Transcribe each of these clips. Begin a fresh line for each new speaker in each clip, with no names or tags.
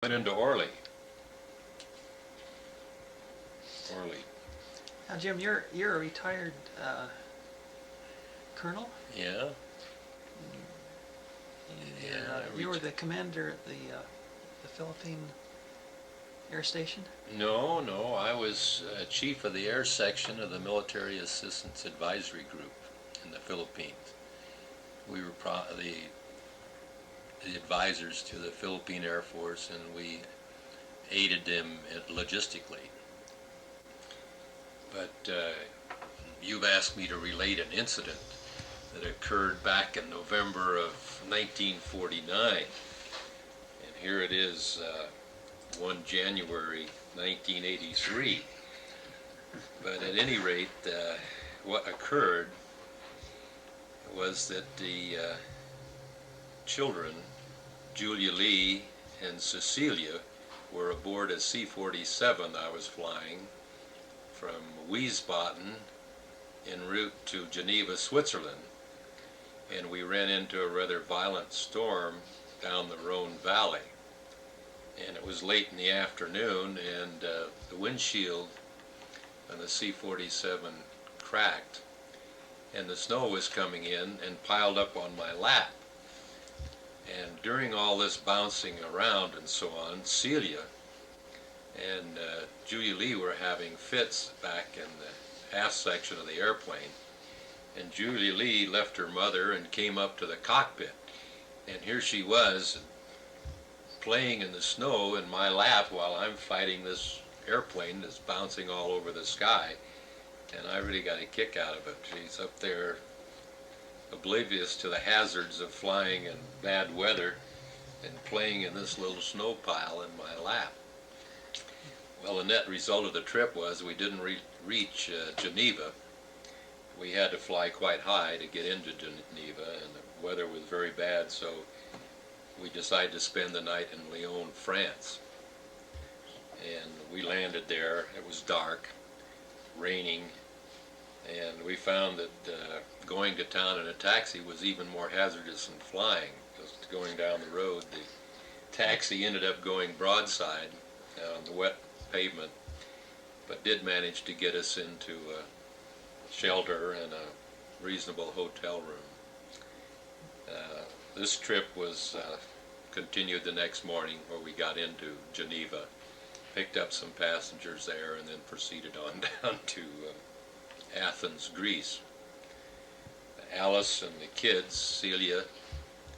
went into Orly.
Now, Jim, you're a retired colonel.
Yeah.
You were the commander at the Philippine Air Station.
No, no, I was chief of the air section of the Military Assistance Advisory Group in the Philippines. We were the advisors to the Philippine Air Force, and we aided them logistically. But you've asked me to relate an incident that occurred back in November of 1949, and here it is, 1 January 1983. But at any rate, what occurred was that the children, Julia Lee and Cecilia, were aboard a C-47 I was flying from Wiesbaden en route to Geneva, Switzerland, and we ran into a rather violent storm down the Rhone Valley. And it was late in the afternoon, and the windshield on the C-47 cracked, and the snow was coming in and piled up on my lap. And during all this bouncing around and so on, Celia and Julia Lee were having fits back in the aft section of the airplane. And Julia Lee left her mother and came up to the cockpit. And here she was playing in the snow in my lap while I'm fighting this airplane that's bouncing all over the sky. And I really got a kick out of it. She's up there oblivious to the hazards of flying in bad weather and playing in this little snow pile in my lap. Well, the net result of the trip was we didn't reach Geneva. We had to fly quite high to get into Geneva, and the weather was very bad, so we decided to spend the night in Lyon, France. And we landed there. It was dark, raining, and we found that going to town in a taxi was even more hazardous than flying. Just going down the road, the taxi ended up going broadside on the wet pavement, but did manage to get us into shelter and a reasonable hotel room. This trip was continued the next morning, where we got into Geneva, picked up some passengers there, and then proceeded on down to Athens, Greece. Alice and the kids, Celia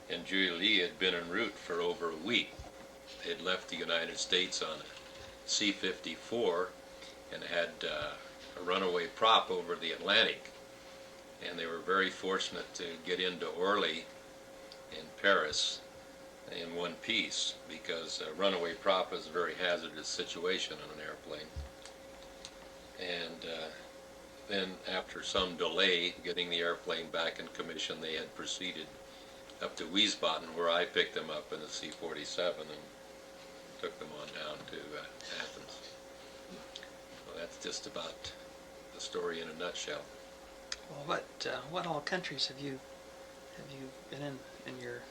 and Julia Lee, had been en route for over a week. They had left the United States on a C-54 and had a runaway prop over the Atlantic. And they were very fortunate to get into Orly in Paris in one piece, because a runaway prop is a very hazardous situation on an airplane. And then after some delay getting the airplane back in commission, they had proceeded up to Wiesbaden, where I picked them up in a C-47 and took them on down to Athens. Well, that's just about the story in a nutshell.
Well, what all countries have you been in your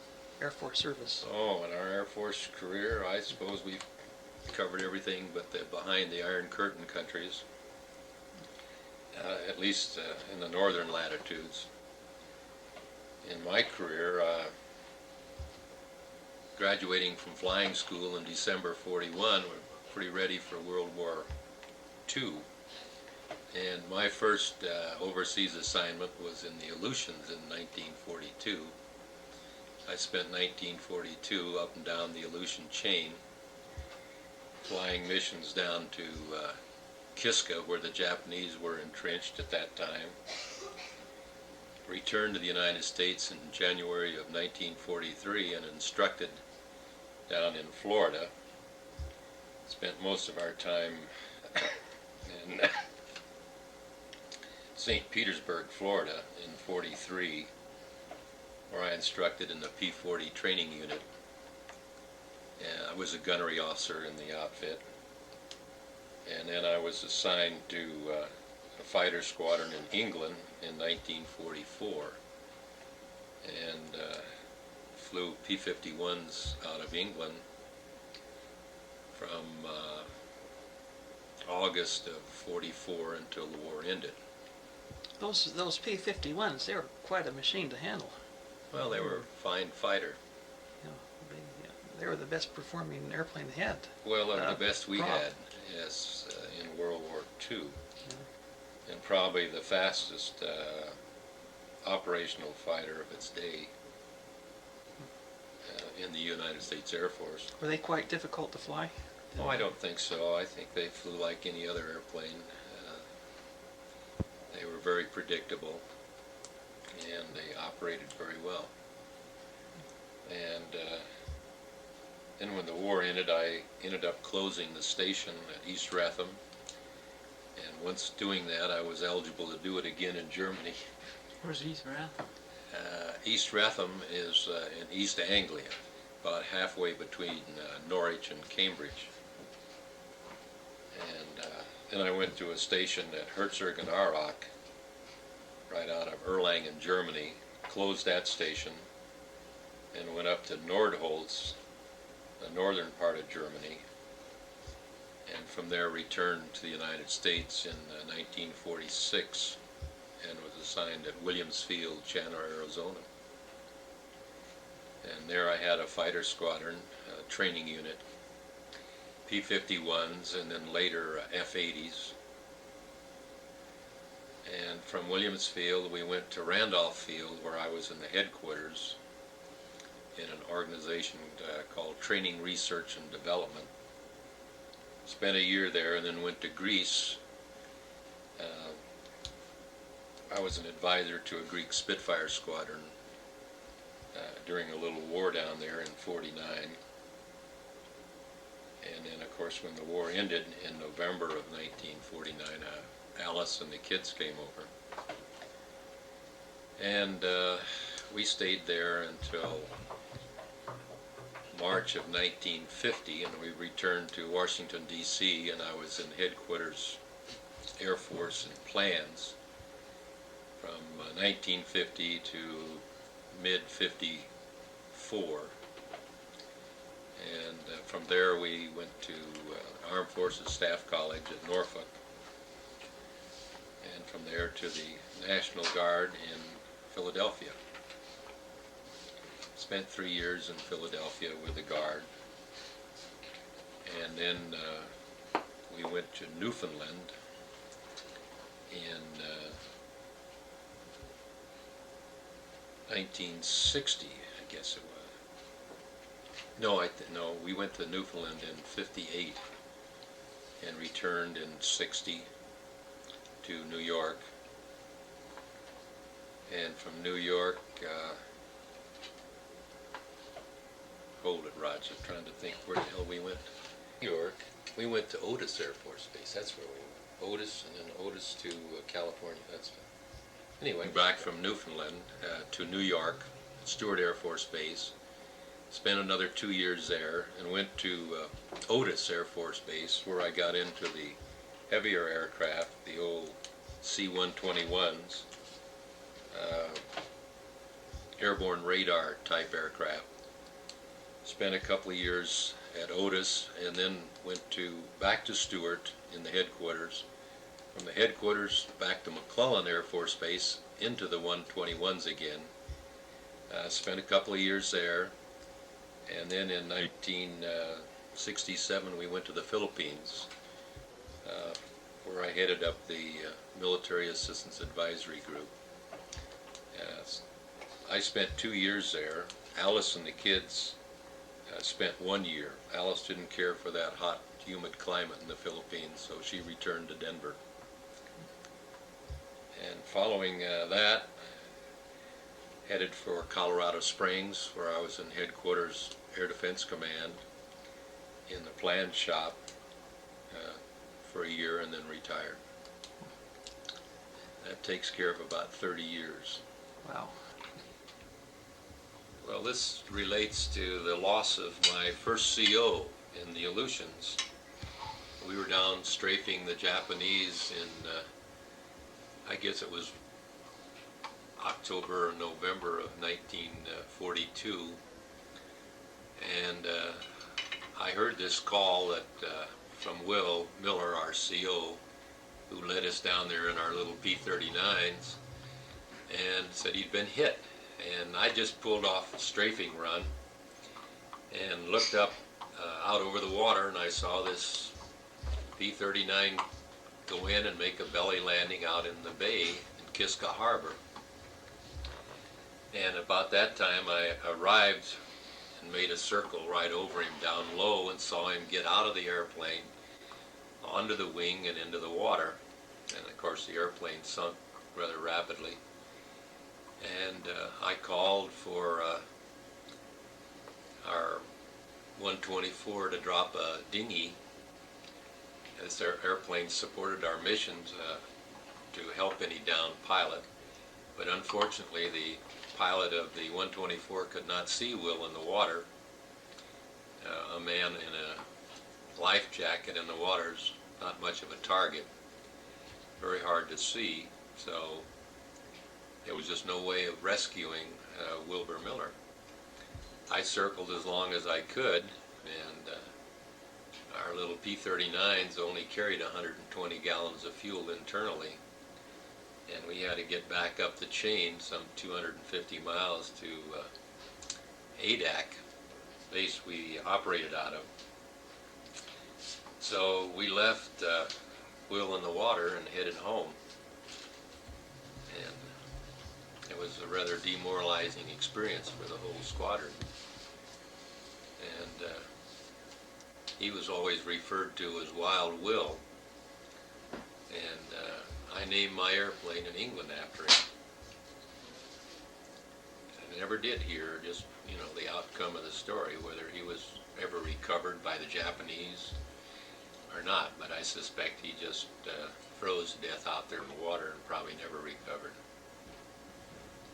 Air Force service?
Oh, in our Air Force career, I suppose we've covered everything but the behind the Iron Curtain countries, at least in the northern latitudes. In my career, graduating from flying school in December '41, we're pretty ready for World War II. And my first overseas assignment was in the Aleutians in 1942. I spent 1942 up and down the Aleutian chain, flying missions down to Kiska, where the Japanese were entrenched at that time. Returned to the United States in January of 1943 and instructed down in Florida. Spent most of our time in St. Petersburg, Florida in '43, where I instructed in the P-40 training unit. I was a gunnery officer in the outfit. And then I was assigned to a fighter squadron in England in 1944, and flew P-51s out of England from August of '44 until the war ended.
Those P-51s, they were quite a machine to handle.
Well, they were a fine fighter.
You know, they were the best performing airplane they had.
Well, the best we
prop.
had, yes, in World War II. And probably the fastest operational fighter of its day in the United States Air Force.
Were they quite difficult to fly?
Oh, I don't think so. I think they flew like any other airplane. They were very predictable, and they operated very well. And then when the war ended, I ended up closing the station at East Wratham. And once doing that, I was eligible to do it again in Germany.
Where's East Wratham?
East Wratham is in East Anglia, about halfway between Norwich and Cambridge. And then I went to a station at Herzogenaurach, right out of Erlangen, Germany, closed that station, and went up to Nordholz, the northern part of Germany, and from there returned to the United States in 1946 and was assigned at Williams Field, Chandler, Arizona. And there I had a fighter squadron, a training unit, P-51s, and then later F-80s. And from Williams Field we went to Randolph Field, where I was in the headquarters in an organization called Training, Research, and Development. Spent a year there and then went to Greece. I was an advisor to a Greek Spitfire squadron during a little war down there in '49. And then, of course, when the war ended in November of 1949, Alice and the kids came over. And we stayed there until March of 1950, and we returned to Washington, D.C., and I was in headquarters, Air Force, and plans from 1950 to mid-54. And from there we went to Armed Forces Staff College at Norfolk, and from there to the National Guard in Philadelphia. Spent 3 years in Philadelphia with the Guard, and then we went to Newfoundland in 1960, I guess it was. No, we went to Newfoundland in '58 and returned in '60 to New York. And from New York, hold it, Roger, I'm trying to think where the hell we went. New York, we went to Otis Air Force Base, that's where we went. Otis, and then Otis to California, that's anyway, back from Newfoundland to New York, Stewart Air Force Base. Spent another 2 years there and went to Otis Air Force Base, where I got into the heavier aircraft, the old C-121s, airborne radar type aircraft. Spent a couple of years at Otis and then went back to Stewart in the headquarters. From the headquarters back to McClellan Air Force Base into the 121s again. Spent a couple of years there. And then in 1967 we went to the Philippines, where I headed up the Military Assistance Advisory Group. I spent 2 years there. Alice and the kids spent 1 year. Alice didn't care for that hot, humid climate in the Philippines, so she returned to Denver. And following that, headed for Colorado Springs, where I was in headquarters, Air Defense Command, in the planned shop for a year, and then retired. That takes care of about 30 years.
Wow.
Well, this relates to the loss of my first CO in the Aleutians. We were down strafing the Japanese in, I guess it was October or November of 1942, and I heard this call that from Will Miller, our CO, who led us down there in our little P-39s, and said he'd been hit. And I just pulled off a strafing run and looked up out over the water, and I saw this P-39 go in and make a belly landing out in the bay in Kiska Harbor. And about that time I arrived and made a circle right over him down low and saw him get out of the airplane onto the wing and into the water. And of course the airplane sunk rather rapidly. And I called for our 124 to drop a dinghy as their airplanes supported our missions to help any downed pilot. But unfortunately the pilot of the 124 could not see Will in the water. A man in a life jacket in the water is not much of a target, very hard to see, so there was just no way of rescuing Wilbur Miller. I circled as long as I could, and our little P-39s only carried 120 gallons of fuel internally, and we had to get back up the chain some 250 miles to ADAC, base we operated out of. So we left Will in the water and headed home, and it was a rather demoralizing experience for the whole squadron. And he was always referred to as Wild Will, and I named my airplane in England after him. I never did hear just, you know, the outcome of the story, whether he was ever recovered by the Japanese or not, but I suspect he just froze to death out there in the water and probably never recovered.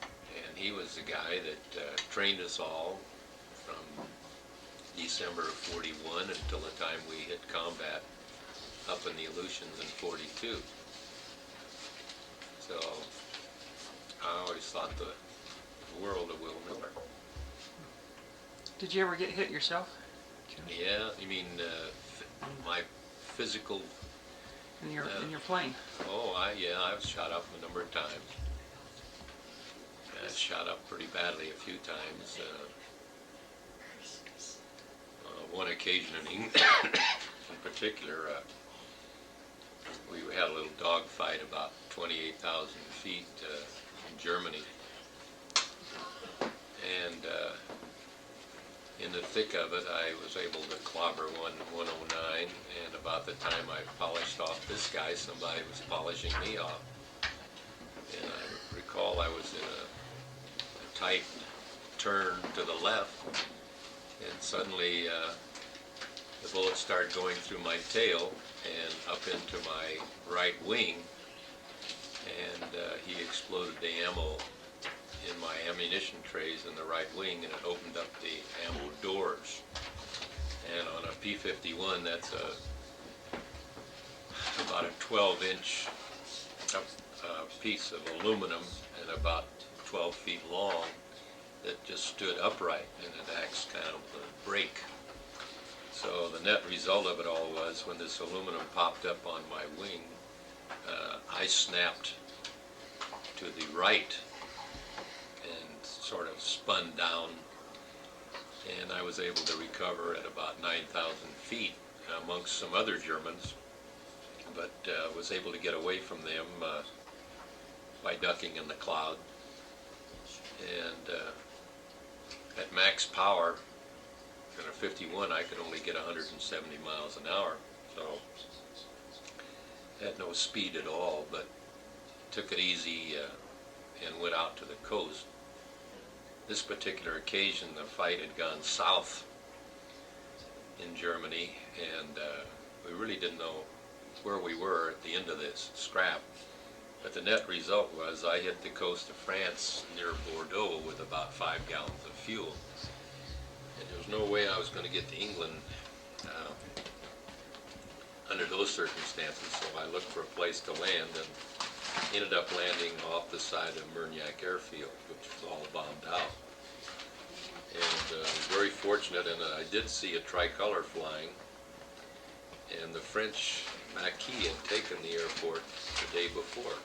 And he was the guy that trained us all from December of 41 until the time we hit combat up in the Aleutians in 42. So I always thought the world of Will Miller.
Did you ever get hit yourself?
Yeah, you mean my physical...
In your plane?
Oh, yeah, I was shot up a number of times. I was shot up pretty badly a few times. One occasion in England, in particular, we had a little dog fight about 28,000 feet in Germany. And in the thick of it, I was able to clobber 109, and about the time I polished off this guy, somebody was polishing me off. And I recall I was in a tight turn to the left, and suddenly the bullets started going through my tail and up into my right wing, and he exploded the ammo in my ammunition trays in the right wing, and it opened up the ammo doors. And on a P-51, that's about a 12-inch piece of aluminum and about 12 feet long that just stood upright, and it acts kind of a brake. So the net result of it all was when this aluminum popped up on my wing, I snapped to the right and sort of spun down, and I was able to recover at about 9,000 feet amongst some other Germans, but was able to get away from them by ducking in the cloud. And at max power, in a 51, I could only get 170 miles an hour, so had no speed at all, but took it easy and went out to the coast. This particular occasion, the fight had gone south in Germany, and we really didn't know where we were at the end of this scrap. But the net result was I hit the coast of France near Bordeaux with about 5 gallons of fuel. And there was no way I was going to get to England under those circumstances, so I looked for a place to land and ended up landing off the side of Murniac Airfield, which was all bombed out. and very fortunate, and I did see a tricolor flying, and the French Maquis had taken the airport the day before.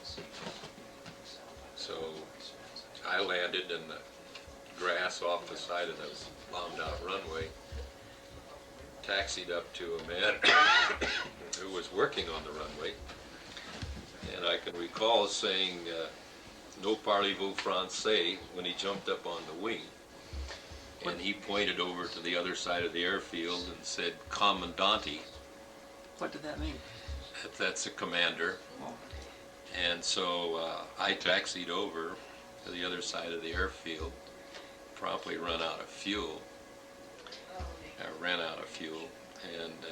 So I landed in the grass off the side of the bombed out runway, taxied up to a man who was working on the runway, and I can recall saying, "No parlez-vous français," when he jumped up on the wing. And he pointed over to the other side of the airfield and said, "Commandante."
What did that mean?
That's a commander. And so I taxied over to the other side of the airfield, promptly ran out of fuel, and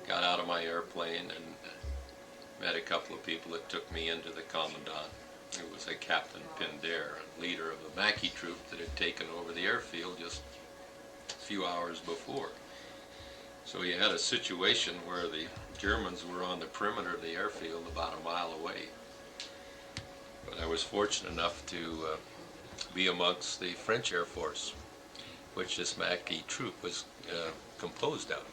got out of my airplane and met a couple of people that took me into the commandant. It was a Captain Pinder, leader of the Maquis troop that had taken over the airfield just a few hours before. So you had a situation where the Germans were on the perimeter of the airfield about a mile away. But I was fortunate enough to be amongst the French Air Force, which this Maquis troop was composed of.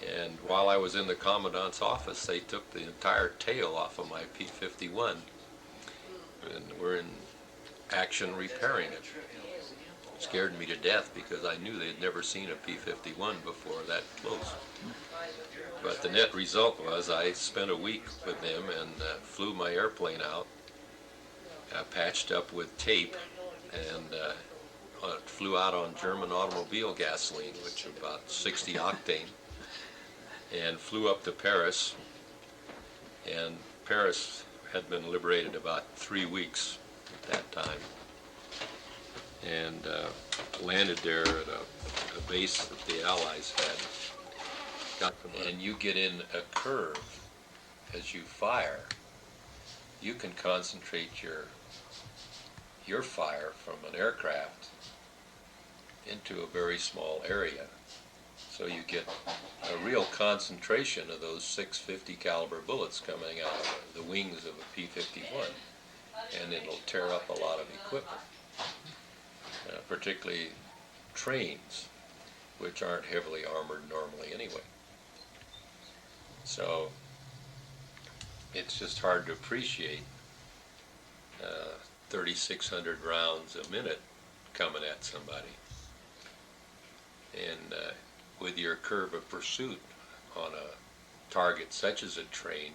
And while I was in the commandant's office, they took the entire tail off of my P-51 and were in action repairing it. It scared me to death because I knew they'd never seen a P-51 before that close. But the net result was I spent a week with them and flew my airplane out, patched up with tape, and flew out on German automobile gasoline, which is about 60 octane, and flew up to Paris. And Paris had been liberated about 3 weeks at that time, and landed there at a base that the Allies had. And you get in a curve as you fire. You can concentrate your fire from an aircraft into a very small area. So you get a real concentration of those 650 caliber bullets coming out of the wings of a P-51, and it'll tear up a lot of equipment, particularly trains, which aren't heavily armored normally anyway. So it's just hard to appreciate 3,600 rounds a minute coming at somebody. And with your curve of pursuit on a target such as a train,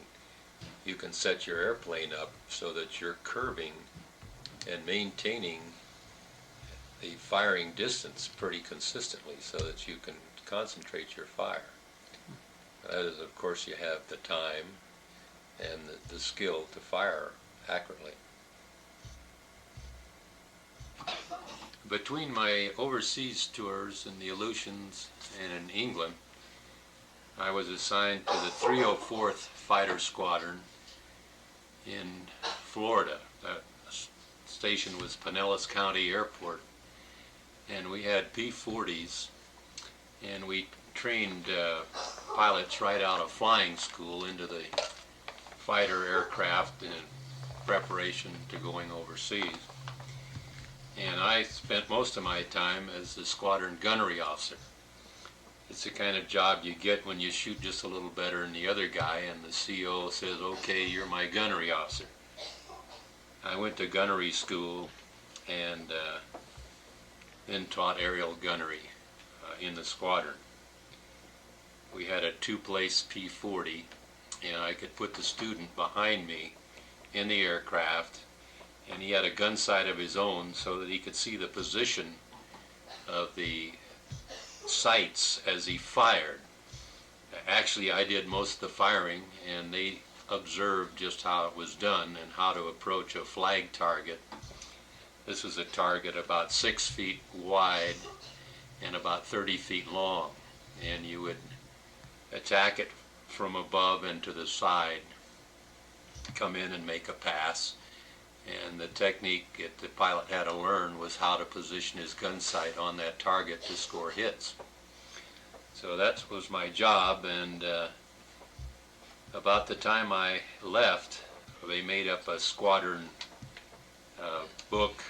you can set your airplane up so that you're curving and maintaining the firing distance pretty consistently so that you can concentrate your fire. That is, of course, you have the time and the skill to fire accurately. Between my overseas tours in the Aleutians and in England, I was assigned to the 304th Fighter Squadron in Florida. That station was Pinellas County Airport, and we had P-40s, and we trained pilots right out of flying school into the fighter aircraft in preparation to going overseas. And I spent most of my time as the squadron gunnery officer. It's the kind of job you get when you shoot just a little better than the other guy, and the CO says, "Okay, you're my gunnery officer." I went to gunnery school and then taught aerial gunnery in the squadron. We had a two-place P-40, and I could put the student behind me in the aircraft, and he had a gun sight of his own so that he could see the position of the sights as he fired. Actually, I did most of the firing, and they observed just how it was done and how to approach a flag target. This was a target about 6 feet wide and about 30 feet long, and you would attack it from above and to the side, come in and make a pass. And the technique that the pilot had to learn was how to position his gun sight on that target to score hits. So that was my job, and about the time I left, they made up a squadron book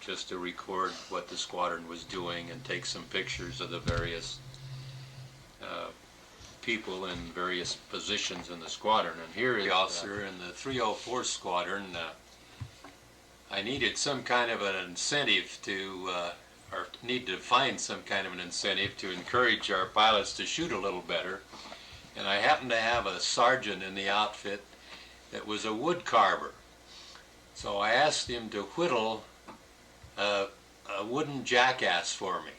just to record what the squadron was doing and take some pictures of the various people in various positions in the squadron. And here is the officer in the 304 Squadron. I needed some kind of an incentive to, or need to find some kind of an incentive to encourage our pilots to shoot a little better. And I happened to have a sergeant in the outfit that was a wood carver. So I asked him to whittle a wooden jackass for me.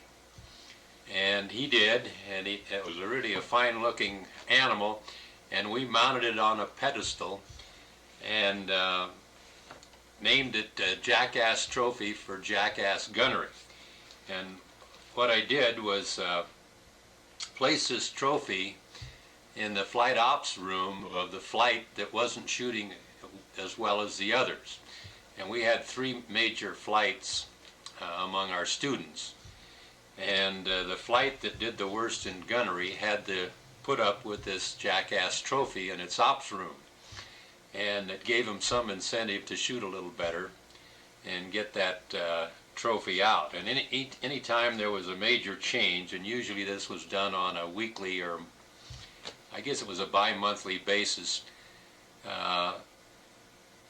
And he did, and it was really a fine-looking animal, and we mounted it on a pedestal and named it Jackass Trophy for Jackass Gunnery. And what I did was place this trophy in the flight ops room of the flight that wasn't shooting as well as the others. And we had 3 major flights among our students. And the flight that did the worst in gunnery had to put up with this Jackass Trophy in its ops room. And it gave them some incentive to shoot a little better and get that trophy out. And any time there was a major change, and usually this was done on a weekly or I guess it was a bi-monthly basis,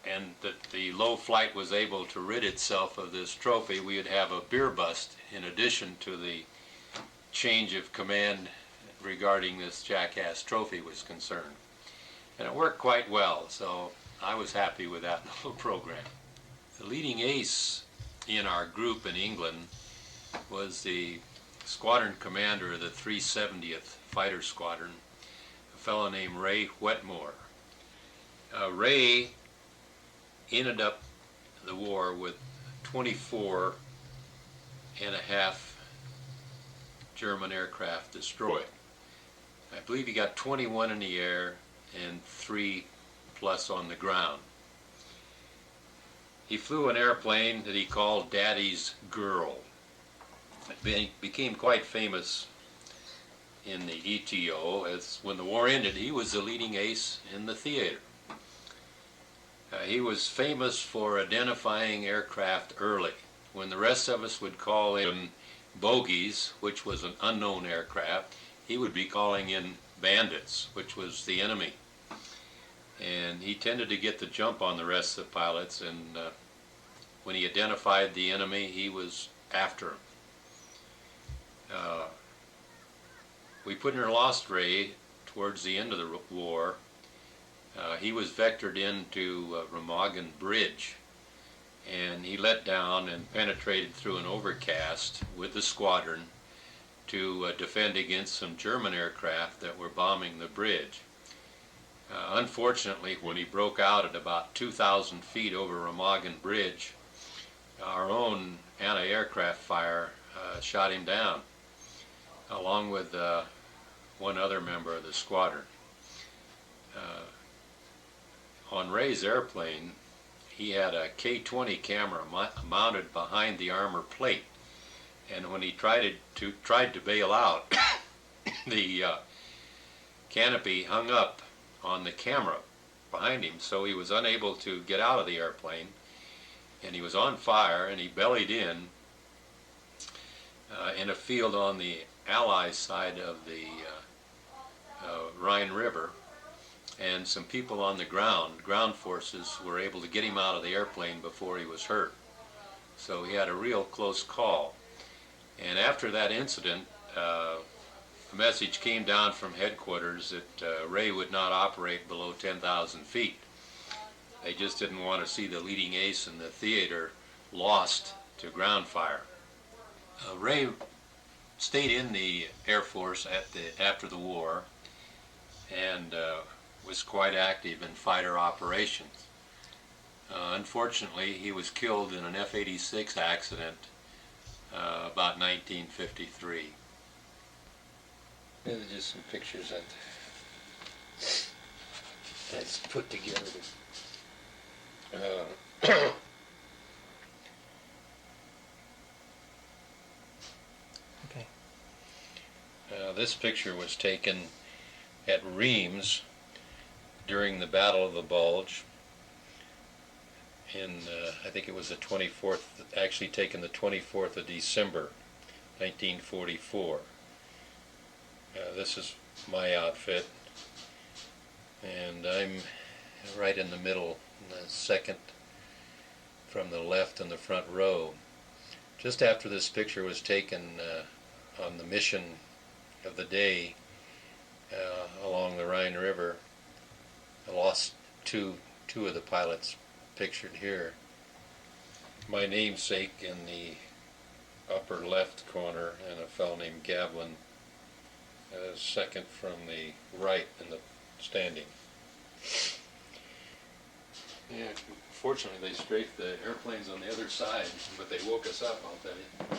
and that the low flight was able to rid itself of this trophy, we would have a beer bust in addition to the change of command regarding this Jackass Trophy was concerned. And it worked quite well, so I was happy with that little program. The leading ace in our group in England was the squadron commander of the 370th Fighter Squadron, a fellow named Ray Wetmore. Ray ended up the war with 24 and a half German aircraft destroyed. I believe he got 21 in the air and 3 plus on the ground. He flew an airplane that he called Daddy's Girl. It became quite famous in the ETO, as when the war ended, he was the leading ace in the theater. He was famous for identifying aircraft early. When the rest of us would call in bogies, which was an unknown aircraft, he would be calling in bandits, which was the enemy. And he tended to get the jump on the rest of the pilots, and when he identified the enemy, he was after him. We put in our lost Ray towards the end of the war. He was vectored into Remagen Bridge, and he let down and penetrated through an overcast with the squadron to defend against some German aircraft that were bombing the bridge. Unfortunately, when he broke out at about 2,000 feet over Remagen Bridge, our own anti-aircraft fire shot him down, along with one other member of the squadron. On Ray's airplane, he had a K-20 camera mounted behind the armor plate, and when he tried to bail out, the canopy hung up on the camera behind him, so he was unable to get out of the airplane, and he was on fire, and he bellied in a field on the Allies side of the Rhine River, and some people on the ground forces were able to get him out of the airplane before he was hurt. So he had a real close call. And after that incident, a message came down from headquarters that Ray would not operate below 10,000 feet. They just didn't want to see the leading ace in the theater lost to ground fire. Ray stayed in the Air Force after the war, and was quite active in fighter operations. Unfortunately, he was killed in an F-86 accident about 1953. These are just some pictures that's put together.
Okay.
This picture was taken at Reims during the Battle of the Bulge, in, I think it was the 24th, actually taken the 24th of December, 1944. This is my outfit, and I'm right in the middle, the second from the left in the front row. Just after this picture was taken on the mission of the day along the Rhine River, I lost two of the pilots pictured here. My namesake in the upper left corner, and a fellow named Gavlin second from the right in the standing. Yeah, fortunately they strafed the airplanes on the other side, but they woke us up, I'll tell you.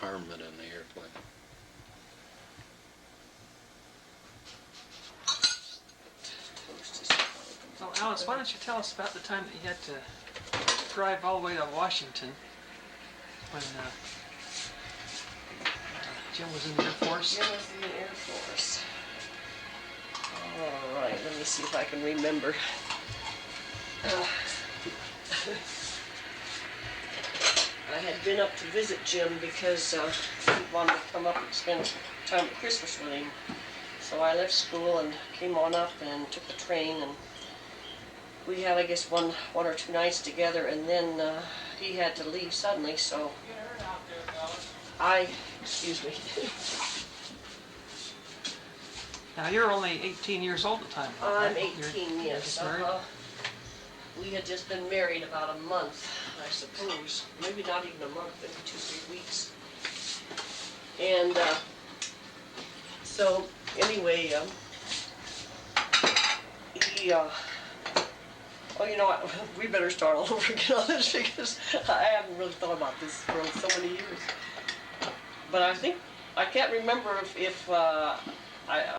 Armament in the airplane.
So Alice, why don't you tell us about the time that you had to drive all the way to Washington when Jim was in the Air Force?
Jim was in the Air Force. All right, let me see if I can remember. I had been up to visit Jim because he wanted to come up and spend time at Christmas with him. So I left school and came on up and took the train, and we had, I guess, one or two nights together, and then he had to leave suddenly, so excuse me.
Now you're only 18 years old at the time.
I'm
right?
18,
You're
yes.
just married?
We had just been married about a month, I suppose. Maybe not even a month, maybe 2-3 weeks. And so, anyway, he, well, you know what, we better start all over again on this because I haven't really thought about this for so many years. But I think, I can't remember if